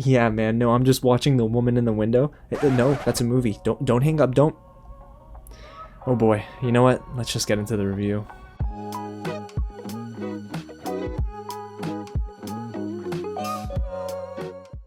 Yeah, man, no, I'm just watching The Woman in the Window. No, that's a movie. Don't hang up, don't. Oh boy, you know what? Let's just get into the review.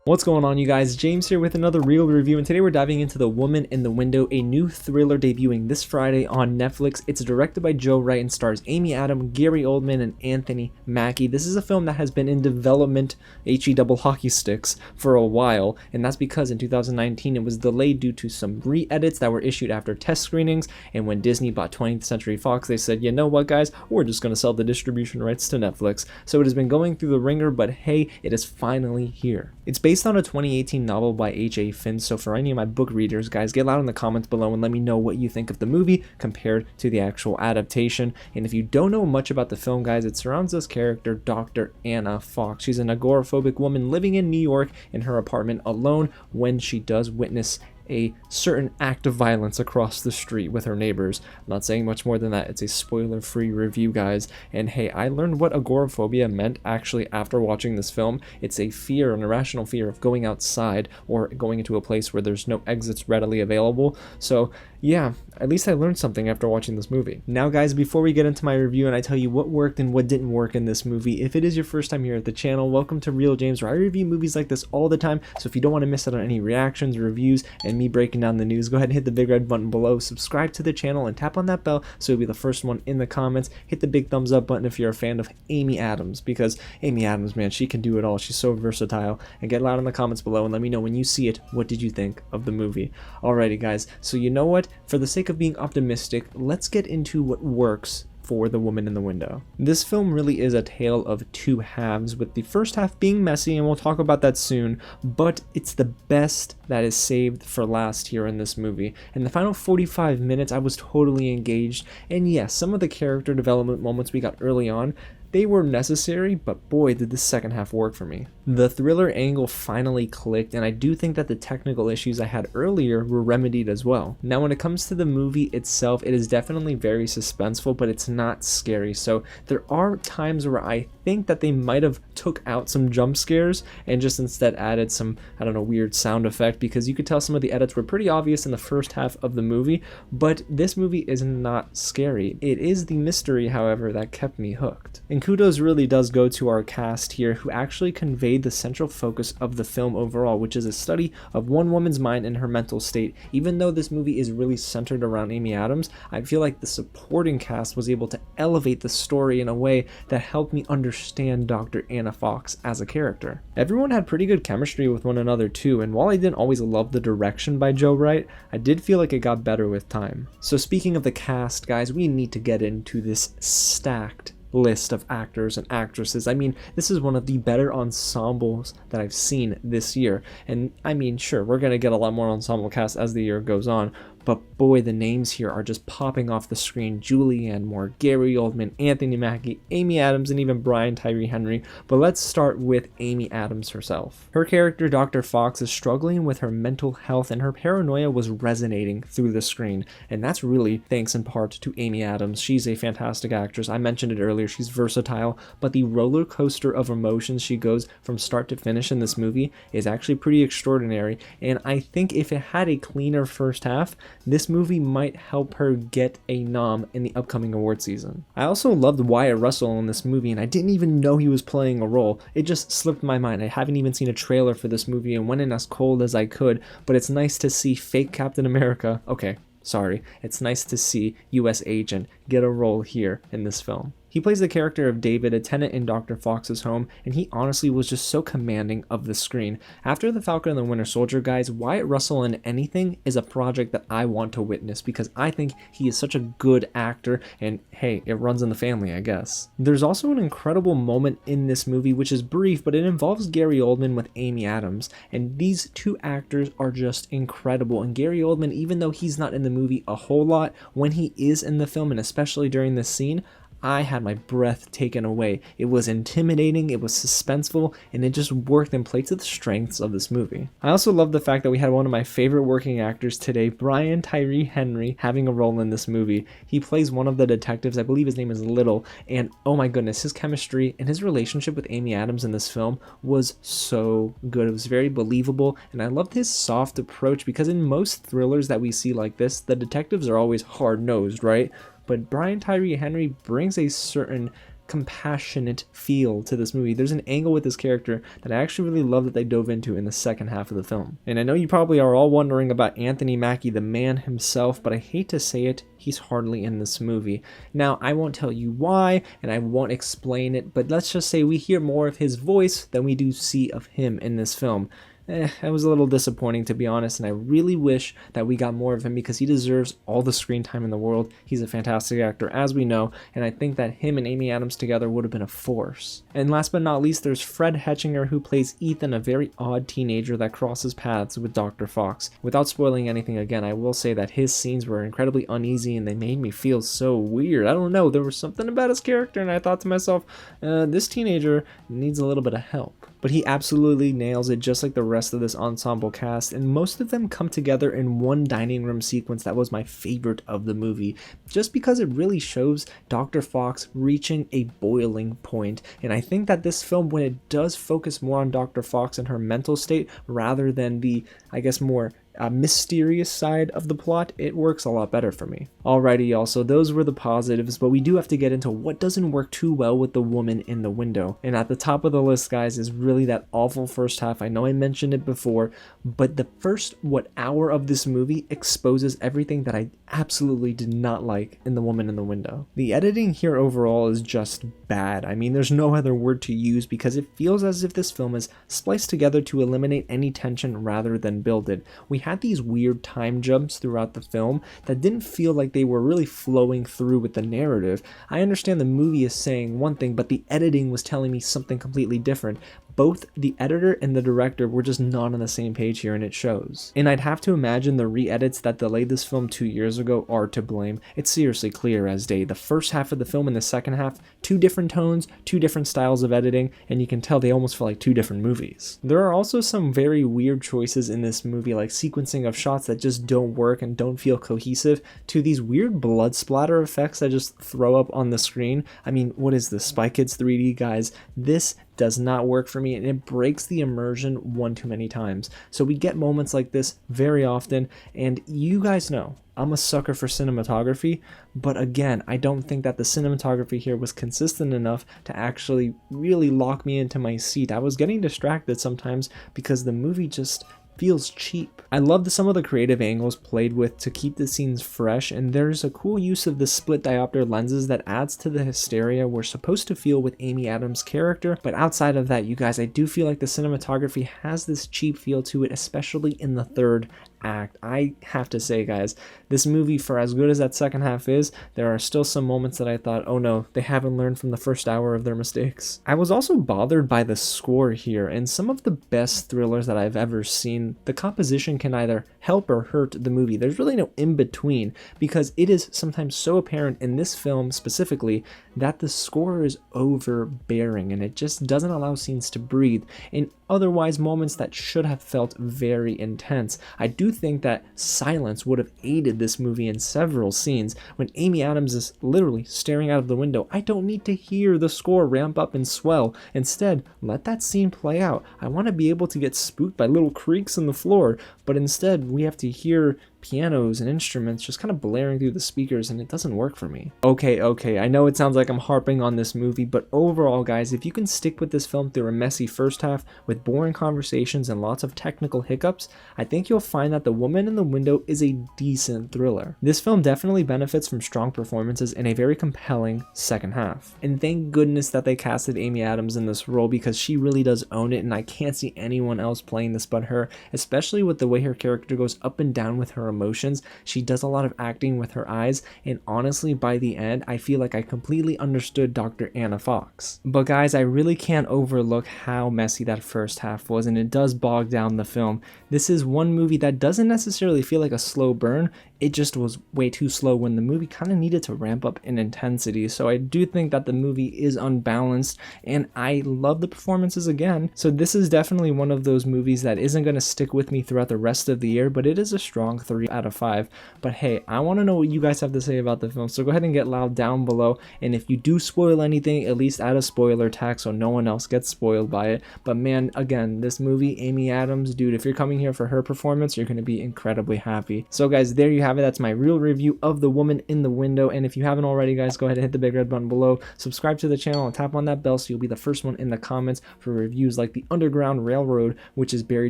What's going on, you guys? James here with another real review, and today we're diving into The Woman in the Window, a new thriller debuting this Friday on Netflix. It's directed by Wright and stars Amy Adams, Gary Oldman, and Anthony Mackie. This is a film that has been in development, HE double hockey sticks, for a while, and that's because in 2019 it was delayed due to some re-edits that were issued after test screenings, and when Disney bought 20th Century Fox, they said, you know what guys, we're just going to sell the distribution rights to Netflix. So it has been going through the ringer, but hey, it is finally here. It's based on a 2018 novel by H.A. Finn, so for any of my book readers, guys, get loud in the comments below and let me know what you think of the movie compared to the actual adaptation. And if you don't know much about the film, guys, it surrounds this character, Dr. Anna Fox. She's an agoraphobic woman living in New York in her apartment alone when she does witness a certain act of violence across the street with her neighbors. I'm not saying much more than that. It's a spoiler-free review, guys. And hey, I learned what agoraphobia meant actually after watching this film. It's a fear, an irrational fear of going outside or going into a place where there's no exits readily available. So yeah, at least I learned something after watching this movie. Now guys, before we get into my review and I tell you what worked and what didn't work in this movie, if it is your first time here at the channel, welcome to Real James, where I review movies like this all the time. So if you don't want to miss out on any reactions, reviews, and me breaking down the news, go ahead and hit the big red button below, subscribe to the channel, and tap on that bell so you'll be the first one in the comments. Hit the big thumbs up button if you're a fan of Amy Adams, because Amy Adams, man, she can do it all. She's so versatile. And get loud in the comments below and let me know when you see it, what did you think of the movie? Alrighty guys, so you know what? For the sake of being optimistic, let's get into what works for The Woman in the Window. This film really is a tale of two halves, with the first half being messy, and we'll talk about that soon, but it's the best that is saved for last here in this movie. In the final 45 minutes, I was totally engaged, and yes, some of the character development moments we got early on, they were necessary, but boy did the second half work for me. The thriller angle finally clicked, and I do think that the technical issues I had earlier were remedied as well. Now when it comes to the movie itself, it is definitely very suspenseful, but it's not scary. So there are times where I think that they might have took out some jump scares and just instead added some, I don't know, weird sound effect, because you could tell some of the edits were pretty obvious in the first half of the movie, but this movie is not scary. It is the mystery, however, that kept me hooked. And kudos really does go to our cast here, who actually conveyed the central focus of the film overall, which is a study of one woman's mind and her mental state. Even though this movie is really centered around Amy Adams, I feel like the supporting cast was able to elevate the story in a way that helped me understand Dr. Anna Fox as a character. Everyone had pretty good chemistry with one another too, and while I didn't always love the direction by Wright, I did feel like it got better with time. So speaking of the cast, guys, we need to get into this stacked list of actors and actresses. I mean, this is one of the better ensembles that I've seen this year. And I mean, sure, we're going to get a lot more ensemble cast as the year goes on, but boy, the names here are just popping off the screen. Julianne Moore, Gary Oldman, Anthony Mackie, Amy Adams, and even Brian Tyree Henry. But let's start with Amy Adams herself. Her character, Dr. Fox, is struggling with her mental health, and her paranoia was resonating through the screen. And that's really thanks in part to Amy Adams. She's a fantastic actress. I mentioned it earlier, she's versatile, but the roller coaster of emotions she goes from start to finish in this movie is actually pretty extraordinary. And I think if it had a cleaner first half, this movie might help her get a nom in the upcoming award season. I also loved Wyatt Russell in this movie, and I didn't even know he was playing a role. It just slipped my mind. I haven't even seen a trailer for this movie and went in as cold as I could, but it's nice to see fake Captain America. Okay, sorry. It's nice to see US Agent get a role here in this film. He plays the character of David, a tenant in Dr. Fox's home, and he honestly was just so commanding of the screen. After The Falcon and the Winter Soldier, guys, Wyatt Russell in anything is a project that I want to witness, because I think he is such a good actor, and hey, it runs in the family, I guess. There's also an incredible moment in this movie, which is brief, but it involves Gary Oldman with Amy Adams, and these two actors are just incredible. And Gary Oldman, even though he's not in the movie a whole lot, when he is in the film, and especially during this scene, I had my breath taken away. It was intimidating, it was suspenseful, and it just worked and played to the strengths of this movie. I also love the fact that we had one of my favorite working actors today, Brian Tyree Henry, having a role in this movie. He plays one of the detectives, I believe his name is Little, and oh my goodness, his chemistry and his relationship with Amy Adams in this film was so good. It was very believable, and I loved his soft approach, because in most thrillers that we see like this, the detectives are always hard-nosed, right? But Brian Tyree Henry brings a certain compassionate feel to this movie. There's an angle with this character that I actually really love that they dove into in the second half of the film. And I know you probably are all wondering about Anthony Mackie, the man himself, but I hate to say it, he's hardly in this movie. Now, I won't tell you why, and I won't explain it, but let's just say we hear more of his voice than we do see of him in this film. It was a little disappointing, to be honest, and I really wish that we got more of him, because he deserves all the screen time in the world. He's a fantastic actor, as we know, and I think that him and Amy Adams together would have been a force. And last but not least, there's Fred Hetchinger, who plays Ethan, a very odd teenager that crosses paths with Dr. Fox. Without spoiling anything again, I will say that his scenes were incredibly uneasy, and they made me feel so weird. I don't know, there was something about his character, and I thought to myself, this teenager needs a little bit of help. But he absolutely nails it, just like the rest of this ensemble cast, and most of them come together in one dining room sequence that was my favorite of the movie, just because it really shows Dr. Fox reaching a boiling point. And I think that this film, when it does focus more on Dr. Fox and her mental state rather than the, I guess, more mysterious side of the plot, it works a lot better for me. Alrighty y'all, so those were the positives, but we do have to get into what doesn't work too well with the woman in the window. And at the top of the list, guys, is really that awful first half. I know I mentioned it before, but the first hour of this movie exposes everything that I absolutely did not like in the woman in the window. The editing here overall is just bad. I mean, there's no other word to use, because it feels as if this film is spliced together to eliminate any tension rather than build it. We had these weird time jumps throughout the film that didn't feel like they were really flowing through with the narrative. I understand the movie is saying one thing, but the editing was telling me something completely different. Both the editor and the director were just not on the same page here, and it shows. And I'd have to imagine the re-edits that delayed this film 2 years ago are to blame. It's seriously clear as day. The first half of the film and the second half, two different tones, two different styles of editing, and you can tell they almost feel like two different movies. There are also some very weird choices in this movie, like sequencing of shots that just don't work and don't feel cohesive, to these weird blood splatter effects that just throw up on the screen. I mean, what is this, Spy Kids 3D, guys? This does not work for me, and it breaks the immersion one too many times. So we get moments like this very often, and you guys know I'm a sucker for cinematography, but again, I don't think that the cinematography here was consistent enough to actually really lock me into my seat. I was getting distracted sometimes because the movie just feels cheap. I love some of the creative angles played with to keep the scenes fresh, and there's a cool use of the split diopter lenses that adds to the hysteria we're supposed to feel with Amy Adams' character. But outside of that, you guys, I do feel like the cinematography has this cheap feel to it, especially in the third act. I have to say, guys, this movie, for as good as that second half is, there are still some moments that I thought, oh no, they haven't learned from the first hour of their mistakes. I was also bothered by the score here. In some of the best thrillers that I've ever seen, the composition can either help or hurt the movie. There's really no in between, because it is sometimes so apparent in this film specifically that the score is overbearing and it just doesn't allow scenes to breathe in otherwise moments that should have felt very intense. I do think that silence would have aided this movie in several scenes. When Amy Adams is literally staring out of the window, I don't need to hear the score ramp up and swell. Instead, let that scene play out. I want to be able to get spooked by little creaks in the floor, but instead we have to hear pianos and instruments just kind of blaring through the speakers, and it doesn't work for me. Okay, I know it sounds like I'm harping on this movie, but overall, guys, if you can stick with this film through a messy first half with boring conversations and lots of technical hiccups, I think you'll find that The Woman in the Window is a decent thriller. This film definitely benefits from strong performances and a very compelling second half. And thank goodness that they casted Amy Adams in this role, because she really does own it, and I can't see anyone else playing this but her, especially with the way her character goes up and down with her emotions. She does a lot of acting with her eyes, and honestly, by the end, I feel like I completely understood Dr. Anna Fox. But guys, I really can't overlook how messy that first half was, and it does bog down the film. This is one movie that doesn't necessarily feel like a slow burn. it just was way too slow when the movie kind of needed to ramp up in intensity. So I do think that the movie is unbalanced, and I love the performances again. So this is definitely one of those movies that isn't going to stick with me throughout the rest of the year, but it is a strong 3 out of 5. But hey, I want to know what you guys have to say about the film, so go ahead and get loud down below. And if you do spoil anything, at least add a spoiler tag so no one else gets spoiled by it. But man, again, this movie, Amy Adams, dude, if you're coming here for her performance, you're going to be incredibly happy. So guys, there you have it. That's my real review of The Woman in the Window. And if you haven't already, guys, go ahead and hit the big red button below, subscribe to the channel, and tap on that bell so you'll be the first one in the comments for reviews like The Underground Railroad, which is Barry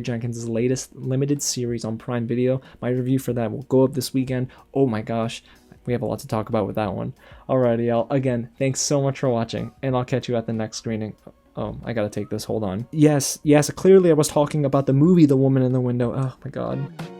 Jenkins' latest limited series on Prime Video. My review for that will go up this weekend. Oh my gosh, we have a lot to talk about with that one. Alrighty, y'all. Again, thanks so much for watching, and I'll catch you at the next screening. Oh, I gotta take this. Hold on. Yes, clearly I was talking about the movie The Woman in the Window. Oh my god.